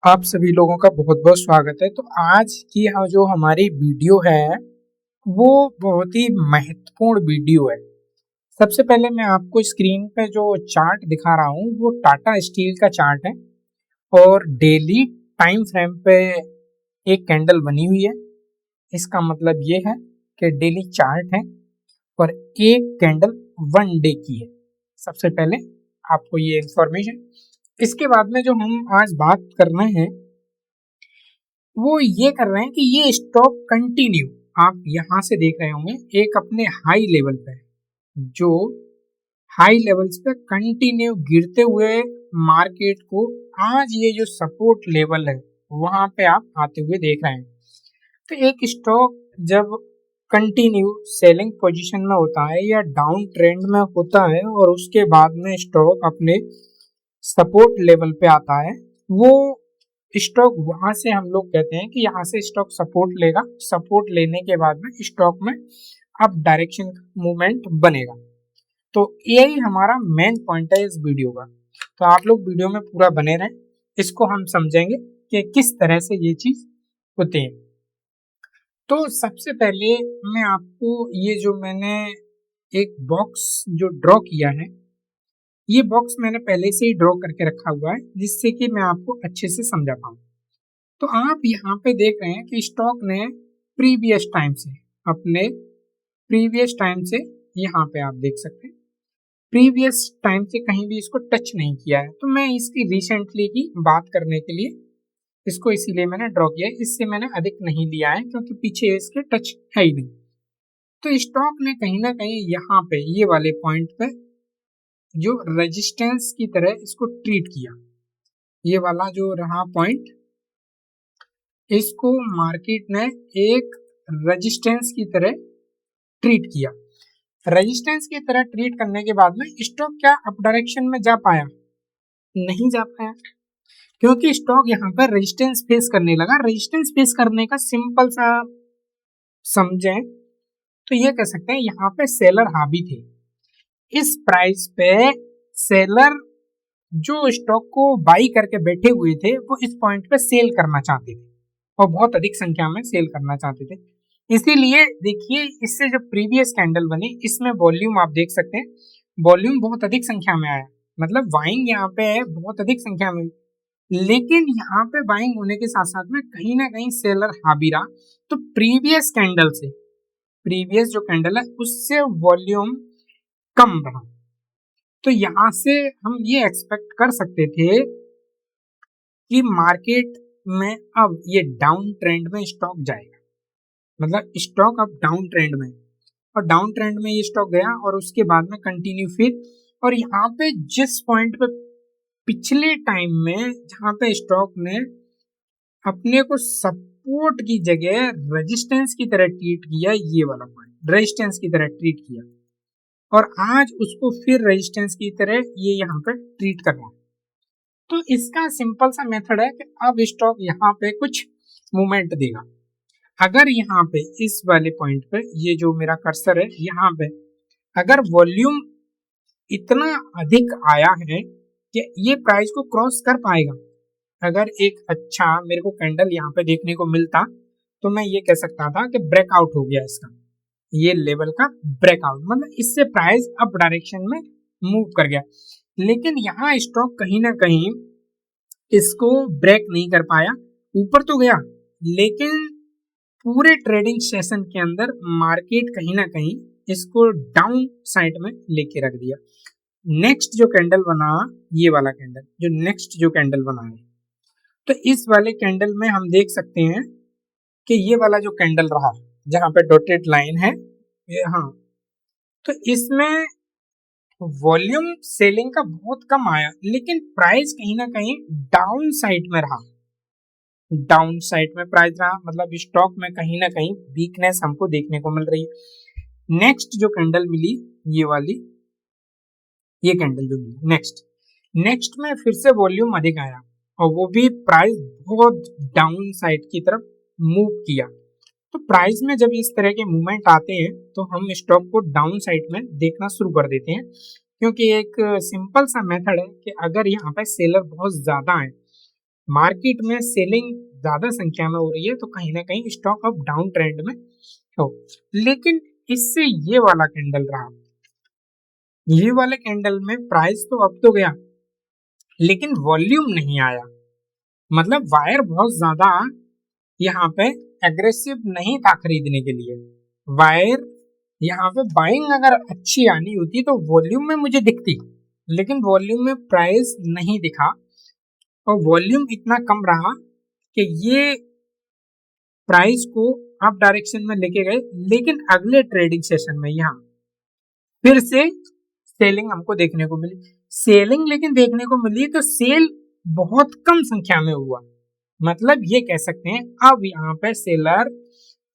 आप सभी लोगों का बहुत बहुत स्वागत है। तो आज की जो हमारी वीडियो है वो बहुत ही महत्वपूर्ण वीडियो है। सबसे पहले मैं आपको स्क्रीन पे जो चार्ट दिखा रहा हूँ वो टाटा स्टील का चार्ट है और डेली टाइम फ्रेम पे एक कैंडल बनी हुई है। इसका मतलब ये है कि डेली चार्ट है और एक कैंडल 1 डे की है। सबसे पहले आपको ये इंफॉर्मेशन, इसके बाद में जो हम आज बात कर रहे हैं वो ये कर रहे हैं कि ये स्टॉक कंटिन्यू, आप यहां से देख रहे होंगे एक अपने हाई लेवल पे, जो हाई लेवल्स पे कंटिन्यू गिरते हुए मार्केट को आज ये जो सपोर्ट लेवल है वहां पे आप आते हुए देख रहे हैं। तो एक स्टॉक जब कंटिन्यू सेलिंग पोजीशन में होता है या डाउन ट्रेंड में होता है और उसके बाद में स्टॉक अपने सपोर्ट लेवल पे आता है, वो स्टॉक वहां से हम लोग कहते हैं कि यहाँ से स्टॉक सपोर्ट लेगा। सपोर्ट लेने के बाद में स्टॉक में अब डायरेक्शन मूवमेंट बनेगा। तो यही हमारा मेन पॉइंट है इस वीडियो का। तो आप लोग वीडियो में पूरा बने रहें, इसको हम समझेंगे कि किस तरह से ये चीज होती है। तो सबसे पहले मैं आपको ये जो मैंने एक बॉक्स जो ड्रॉ किया है, ये बॉक्स मैंने पहले से ही ड्रॉ करके रखा हुआ है जिससे कि मैं आपको अच्छे से समझा पाऊँ। तो आप यहाँ पे देख रहे हैं कि स्टॉक ने प्रीवियस टाइम से, अपने प्रीवियस टाइम से, यहाँ पे आप देख सकते हैं प्रीवियस टाइम से कहीं भी इसको टच नहीं किया है। तो मैं इसकी रिसेंटली की बात करने के लिए इसको इसीलिए मैंने ड्रॉ किया है। इससे मैंने अधिक नहीं लिया है क्योंकि पीछे इसके टच है ही नहीं। तो स्टॉक ने कहीं ना कहीं यहाँ पे ये वाले पॉइंट पे जो रेजिस्टेंस की तरह इसको ट्रीट किया। ये वाला जो रहा पॉइंट, इसको मार्केट ने एक रेजिस्टेंस की तरह ट्रीट किया। रेजिस्टेंस की तरह ट्रीट करने के बाद में स्टॉक क्या अप डायरेक्शन में जा पाया? नहीं जा पाया, क्योंकि स्टॉक यहाँ पर रेजिस्टेंस फेस करने लगा। रेजिस्टेंस फेस करने का सिंपल सा समझें तो ये कह सकते हैं यहाँ पे सेलर हावी थे। इस प्राइस पे सेलर जो स्टॉक को बाई करके बैठे हुए थे वो इस पॉइंट पे सेल करना चाहते थे और बहुत अधिक संख्या में सेल करना चाहते थे। इसीलिए देखिए, इससे जो प्रीवियस कैंडल बनी इसमें वॉल्यूम आप देख सकते हैं, वॉल्यूम बहुत अधिक संख्या में आया, मतलब बाइंग यहाँ पे है बहुत अधिक संख्या में। लेकिन यहाँ पे बाइंग होने के साथ साथ में कहीं ना कहीं सेलर हावी रहा। तो प्रीवियस कैंडल से, प्रीवियस जो कैंडल है उससे वॉल्यूम कम रहा। तो यहाँ से हम ये एक्सपेक्ट कर सकते थे कि मार्केट में अब ये डाउन ट्रेंड में स्टॉक जाएगा, मतलब स्टॉक अब डाउन ट्रेंड में, और डाउन ट्रेंड में ये स्टॉक गया और उसके बाद में कंटिन्यू फिर, और यहाँ पे जिस पॉइंट पे पिछले टाइम में जहां पे स्टॉक ने अपने को सपोर्ट की जगह रेजिस्टेंस की तरह ट्रीट किया, ये वाला पॉइंट रेजिस्टेंस की तरह ट्रीट किया, और आज उसको फिर रेजिस्टेंस की तरह ये यहाँ पे ट्रीट कर रहा है। तो इसका सिंपल सा मेथड है कि अब स्टॉक यहाँ पे कुछ मूवमेंट देगा। अगर यहाँ पे इस वाले पॉइंट पे ये जो मेरा कर्सर है यहाँ पे अगर वॉल्यूम इतना अधिक आया है कि ये प्राइस को क्रॉस कर पाएगा, अगर एक अच्छा मेरे को कैंडल यहाँ पे देखने को मिलता तो मैं ये कह सकता था कि ब्रेकआउट हो गया इसका, ये लेवल का ब्रेकआउट, मतलब इससे प्राइस अप डायरेक्शन में मूव कर गया। लेकिन यहाँ स्टॉक कहीं ना कहीं इसको ब्रेक नहीं कर पाया, ऊपर तो गया लेकिन पूरे ट्रेडिंग सेशन के अंदर मार्केट कहीं ना कहीं इसको डाउन साइड में लेके रख दिया। नेक्स्ट जो कैंडल बना, ये वाला कैंडल जो नेक्स्ट जो कैंडल बना है, तो इस वाले कैंडल में हम देख सकते हैं कि ये वाला जो कैंडल रहा जहां पे डॉटेड लाइन है ये, हाँ, तो इसमें वॉल्यूम सेलिंग का बहुत कम आया लेकिन प्राइस कहीं ना कहीं डाउन साइड में रहा। डाउन साइड में प्राइस रहा, मतलब स्टॉक में कहीं ना कहीं वीकनेस हमको देखने को मिल रही है। नेक्स्ट जो कैंडल मिली ये वाली, ये कैंडल जो मिली नेक्स्ट में फिर से वॉल्यूम अधिक आया और वो भी प्राइस बहुत डाउन साइड की तरफ मूव किया। तो प्राइस में जब इस तरह के मूवमेंट आते हैं तो हम स्टॉक को डाउन साइड में देखना शुरू कर देते हैं, क्योंकि एक सिंपल सा मेथड है कि अगर यहाँ पे सेलर बहुत ज्यादा है, मार्केट में सेलिंग ज्यादा संख्या में हो रही है तो कहीं ना कहीं स्टॉक अब डाउन ट्रेंड में हो। लेकिन इससे ये वाला कैंडल रहा, ये वाले कैंडल में प्राइस तो अप तो गया लेकिन वॉल्यूम नहीं आया, मतलब वायर बहुत ज्यादा यहाँ पे एग्रेसिव नहीं था खरीदने के लिए। वायर यहाँ पे बाइंग अगर अच्छी आनी होती तो वॉल्यूम में मुझे दिखती, लेकिन वॉल्यूम में प्राइस नहीं दिखा और वॉल्यूम इतना कम रहा कि ये प्राइस को अप डायरेक्शन में लेके गए। लेकिन अगले ट्रेडिंग सेशन में यहाँ फिर से सेलिंग हमको देखने को मिली। सेलिंग लेकिन देखने को मिली तो सेल बहुत कम संख्या में हुआ, मतलब ये कह सकते हैं अब यहाँ पे सेलर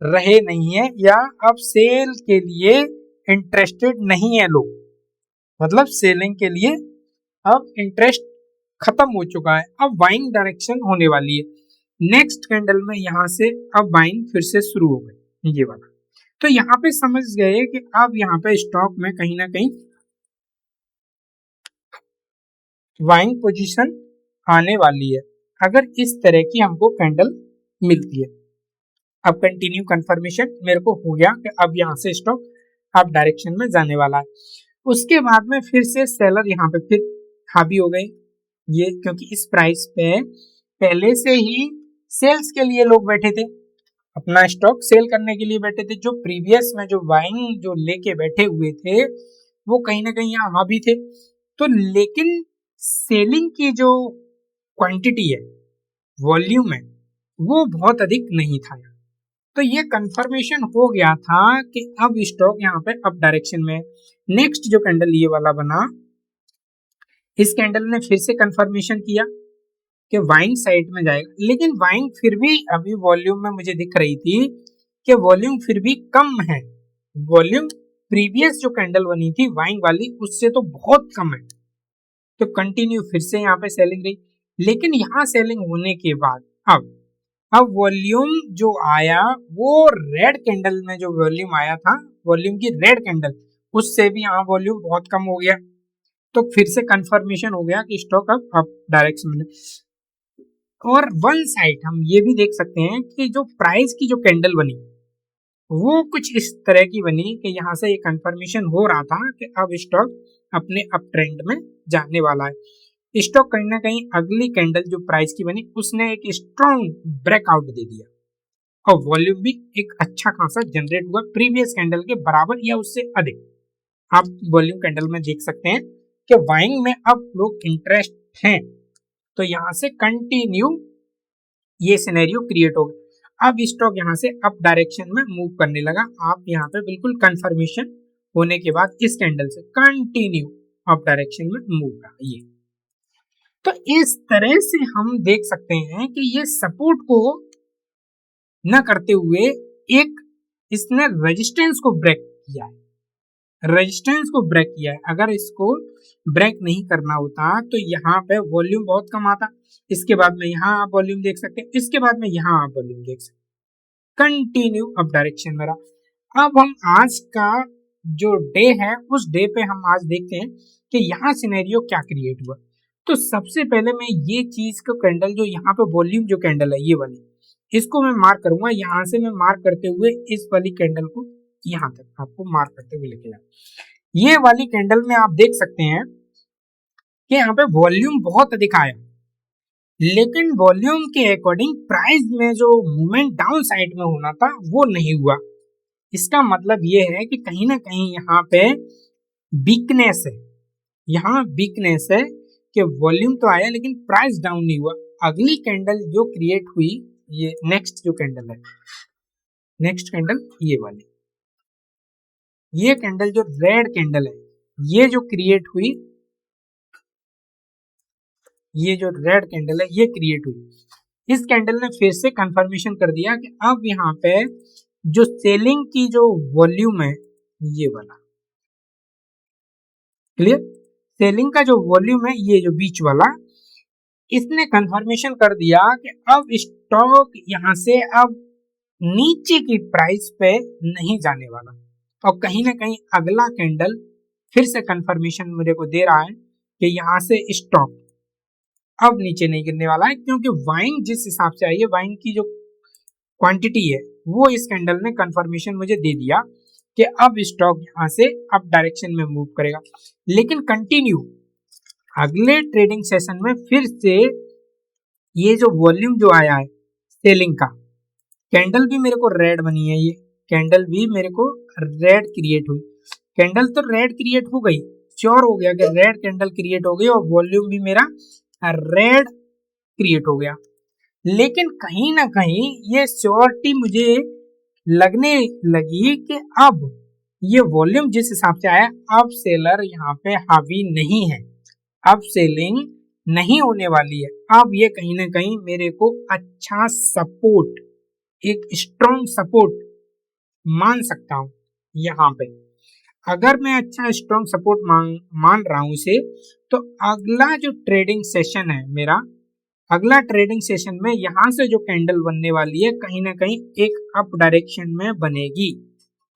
रहे नहीं है या अब सेल के लिए इंटरेस्टेड नहीं है लोग, मतलब सेलिंग के लिए अब इंटरेस्ट खत्म हो चुका है, अब बाइंग डायरेक्शन होने वाली है। नेक्स्ट कैंडल में यहाँ से अब बाइंग फिर से शुरू हो गई ये वाला। तो यहाँ पे समझ गए कि अब यहाँ पे स्टॉक में कहीं ना कहीं बाइंग पोजीशन आने वाली है अगर इस तरह की हमको कैंडल मिलती है। अब कंटिन्यू कंफर्मेशन मेरे को हो गया कि अब यहाँ से स्टॉक अप डायरेक्शन में जाने वाला है। उसके बाद में फिर से सेलर यहाँ पे फिर हावी हो गए ये, क्योंकि इस प्राइस पे पहले से ही सेल्स के लिए लोग बैठे थे, अपना स्टॉक सेल करने के लिए बैठे थे। जो प्रीवियस में जो बाइंग जो लेके बैठे हुए थे वो कहीं ना कहीं यहाँ हावी थे। तो लेकिन सेलिंग की जो क्वांटिटी है, वॉल्यूम है, वो बहुत अधिक नहीं था। तो ये कंफर्मेशन हो गया था कि अब स्टॉक यहाँ पे अप डायरेक्शन में। नेक्स्ट जो कैंडल ये वाला बना, इस कैंडल ने फिर से कंफर्मेशन किया कि बाइंग साइड में जाएगा, लेकिन बाइंग फिर भी अभी वॉल्यूम में मुझे दिख रही थी कि वॉल्यूम फिर भी कम है। वॉल्यूम प्रीवियस जो कैंडल बनी थी बाइंग वाली उससे तो बहुत कम है। तो कंटिन्यू फिर से यहाँ पे सेलिंग रही, लेकिन यहाँ सेलिंग होने के बाद अब वॉल्यूम जो आया वो रेड कैंडल में जो वॉल्यूम आया था, वॉल्यूम की रेड कैंडल, उससे भी यहाँ वॉल्यूम बहुत कम हो गया। तो फिर से कंफर्मेशन हो गया कि स्टॉक अब अप डायरेक्शन में। और वन साइड हम ये भी देख सकते हैं कि जो प्राइस की जो कैंडल बनी वो कुछ इस तरह की बनी कि यहाँ से ये कंफर्मेशन हो रहा था कि अब स्टॉक अपने अप ट्रेंड में जाने वाला है। स्टॉक कहीं ना कहीं अगली कैंडल जो प्राइस की बनी उसने एक स्ट्रॉन्ग ब्रेकआउट दे दिया और वॉल्यूम भी एक अच्छा खासा जनरेट हुआ प्रीवियस कैंडल के बराबर या उससे अधिक। आप वॉल्यूम कैंडल में देख सकते हैं कि बाइंग में अब लोग इंटरेस्ट हैं, तो यहाँ से कंटिन्यू ये सिनेरियो क्रिएट हो गया। अब स्टॉक यहाँ से अप डायरेक्शन में मूव करने लगा। आप यहाँ पे बिल्कुल कंफर्मेशन होने के बाद इस कैंडल से कंटिन्यू अप डायरेक्शन में मूव रहा ये। तो इस तरह से हम देख सकते हैं कि ये सपोर्ट को न करते हुए एक इसने रेजिस्टेंस को ब्रेक किया है, रेजिस्टेंस को ब्रेक किया है। अगर इसको ब्रेक नहीं करना होता तो यहाँ पे वॉल्यूम बहुत कम आता, इसके बाद में यहाँ आप वॉल्यूम देख सकते हैं, इसके बाद में यहाँ आप वॉल्यूम देख सकते हैं, कंटिन्यू अप डायरेक्शन में रहा। अब हम आज का जो डे है उस डे पे हम आज देखते हैं कि यहाँ सिनेरियो क्या क्रिएट हुआ। तो सबसे पहले मैं ये चीज का कैंडल जो यहाँ पे वॉल्यूम जो कैंडल है ये वाली, इसको मैं मार्क करूंगा। यहाँ से मैं मार्क करते हुए इस वाली कैंडल को यहाँ तक आपको मार्क करते हुए लेके जाऊं। ये वाली कैंडल में आप देख सकते हैं कि यहाँ पे वॉल्यूम बहुत अधिक आया, लेकिन वॉल्यूम के अकॉर्डिंग प्राइस में जो मूवमेंट डाउन साइड में होना था वो नहीं हुआ। इसका मतलब ये है कि कहीं ना कहीं यहाँ पे वीकनेस है, यहाँ वीकनेस है कि वॉल्यूम तो आया लेकिन प्राइस डाउन नहीं हुआ। अगली कैंडल जो क्रिएट हुई, ये नेक्स्ट जो कैंडल है, नेक्स्ट कैंडल ये वाली, ये कैंडल जो रेड कैंडल है ये जो क्रिएट हुई, ये जो रेड कैंडल है ये क्रिएट हुई। इस कैंडल ने फिर से कंफर्मेशन कर दिया कि अब यहाँ पे जो सेलिंग की जो वॉल्यूम है ये वाला, क्लियर, सेलिंग का जो वॉल्यूम है ये जो बीच वाला, इसने कंफर्मेशन कर दिया कि अब स्टॉक यहाँ से अब नीचे की प्राइस पे नहीं जाने वाला। और कहीं ना कहीं अगला कैंडल फिर से कंफर्मेशन मेरे को दे रहा है कि यहाँ से स्टॉक अब नीचे नहीं गिरने वाला है, क्योंकि बाइंग जिस हिसाब से आई है, बाइंग की जो क्वांटिटी है वो इस कैंडल ने कंफर्मेशन मुझे दे दिया कि अब स्टॉक यहां से अप डायरेक्शन में मूव करेगा। लेकिन कंटिन्यू अगले ट्रेडिंग सेशन में फिर से ये जो वॉल्यूम जो आया है सेलिंग का, कैंडल भी मेरे को रेड बनी है, ये कैंडल भी मेरे को रेड क्रिएट हुई। कैंडल तो रेड क्रिएट हो गई, श्योर हो गया कि रेड कैंडल क्रिएट हो गई और वॉल्यूम भी मेरा रेड क्रिएट हो गया। लेकिन कहीं ना कहीं ये श्योरिटी मुझे लगने लगी कि अब ये वॉल्यूम जिस हिसाब से आया, अब सेलर यहाँ पे हावी नहीं है, अब सेलिंग नहीं होने वाली है। अब ये कहीं ना कहीं मेरे को अच्छा सपोर्ट, एक स्ट्रॉन्ग सपोर्ट मान सकता हूं यहाँ पे। अगर मैं अच्छा स्ट्रॉन्ग सपोर्ट मान रहा हूं इसे, तो अगला जो ट्रेडिंग सेशन है मेरा, अगला ट्रेडिंग सेशन में यहां से जो कैंडल बनने वाली है कहीं ना कहीं एक अप डायरेक्शन में बनेगी।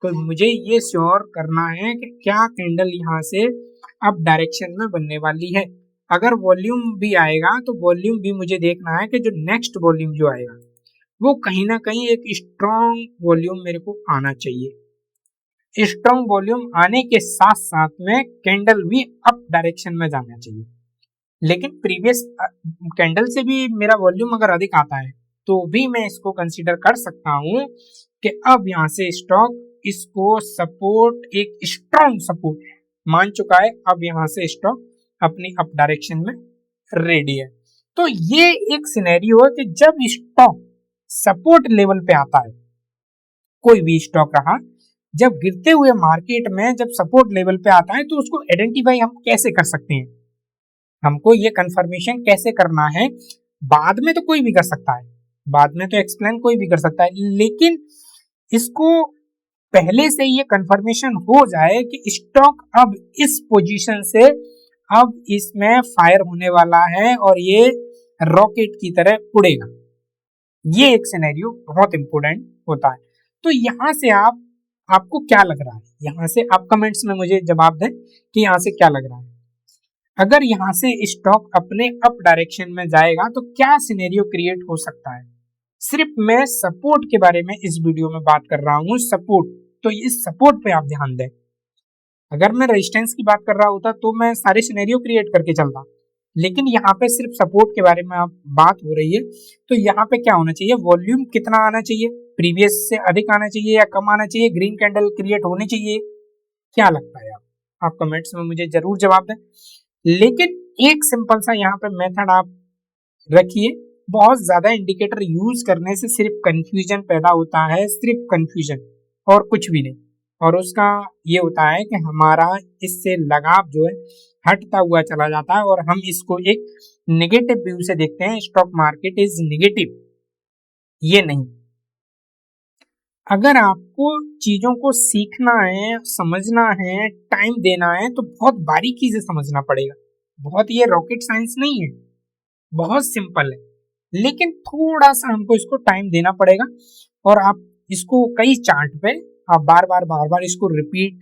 तो मुझे ये श्योर करना है कि क्या कैंडल यहां से अप डायरेक्शन में बनने वाली है। अगर वॉल्यूम भी आएगा तो वॉल्यूम भी मुझे देखना है कि जो नेक्स्ट वॉल्यूम जो आएगा वो कहीं ना कहीं एक स्ट्रॉन्ग वॉल्यूम मेरे को आना चाहिए। स्ट्रॉन्ग वॉल्यूम आने के साथ साथ में कैंडल भी अप डायरेक्शन में जाना चाहिए। लेकिन प्रीवियस कैंडल से भी मेरा वॉल्यूम अगर अधिक आता है तो भी मैं इसको कंसीडर कर सकता हूं कि अब यहां से स्टॉक इसको सपोर्ट, एक स्ट्रॉन्ग सपोर्ट मान चुका है। अब यहां से स्टॉक अपनी अप डायरेक्शन में रेडी है। तो ये एक सिनेरियो है कि जब स्टॉक सपोर्ट लेवल पे आता है, कोई भी स्टॉक रहा, जब गिरते हुए मार्केट में जब सपोर्ट लेवल पे आता है तो उसको आइडेंटिफाई हम कैसे कर सकते हैं, हमको ये कंफर्मेशन कैसे करना है। बाद में तो कोई भी कर सकता है, बाद में तो एक्सप्लेन कोई भी कर सकता है, लेकिन इसको पहले से ये कंफर्मेशन हो जाए कि स्टॉक अब इस पोजीशन से अब इसमें फायर होने वाला है और ये रॉकेट की तरह उड़ेगा। ये एक सिनेरियो बहुत इंपॉर्टेंट होता है। तो यहां से आपको क्या लग रहा है, यहां से आप कमेंट्स में मुझे जवाब दें कि यहां से क्या लग रहा है। अगर यहां से स्टॉक अपने अप डायरेक्शन में जाएगा तो क्या सिनेरियो क्रिएट हो सकता है। सिर्फ मैं सपोर्ट के बारे में इस वीडियो में बात कर रहा हूं, सपोर्ट, तो इस सपोर्ट पे आप ध्यान दें। अगर मैं रेजिस्टेंस की बात कर रहा होता तो मैं सारे सिनेरियो क्रिएट करके चलता, लेकिन यहाँ पे सिर्फ सपोर्ट के बारे में आप बात हो रही है। तो यहाँ पे क्या होना चाहिए, वॉल्यूम कितना आना चाहिए, प्रीवियस से अधिक आना चाहिए या कम आना चाहिए, ग्रीन कैंडल क्रिएट होनी चाहिए, क्या लगता है आप कमेंट्स में मुझे जरूर जवाब दें। लेकिन एक सिंपल सा यहाँ पे मेथड आप रखिए, बहुत ज्यादा इंडिकेटर यूज करने से सिर्फ कंफ्यूजन पैदा होता है, सिर्फ कंफ्यूजन और कुछ भी नहीं। और उसका ये होता है कि हमारा इससे लगाव जो है हटता हुआ चला जाता है और हम इसको एक नेगेटिव व्यू से देखते हैं, स्टॉक मार्केट इज नेगेटिव। ये नहीं, अगर आपको चीजों को सीखना है, समझना है, टाइम देना है तो बहुत बारीकी से समझना पड़ेगा। बहुत ये रॉकेट साइंस नहीं है, बहुत सिंपल है, लेकिन थोड़ा सा हमको इसको टाइम देना पड़ेगा। और आप इसको कई चार्ट पे आप बार बार इसको रिपीट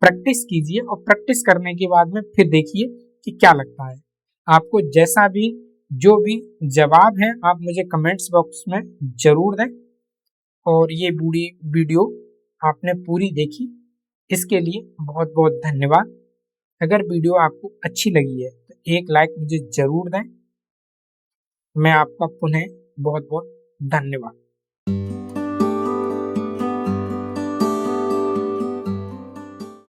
प्रैक्टिस कीजिए और प्रैक्टिस करने के बाद में फिर देखिए कि क्या लगता है आपको। जैसा भी जो भी जवाब है आप मुझे कमेंट्स बॉक्स में जरूर दें। और ये पूरी वीडियो आपने पूरी देखी, इसके लिए बहुत बहुत धन्यवाद। अगर वीडियो आपको अच्छी लगी है तो एक लाइक मुझे जरूर दें। मैं आपका पुनः बहुत बहुत धन्यवाद।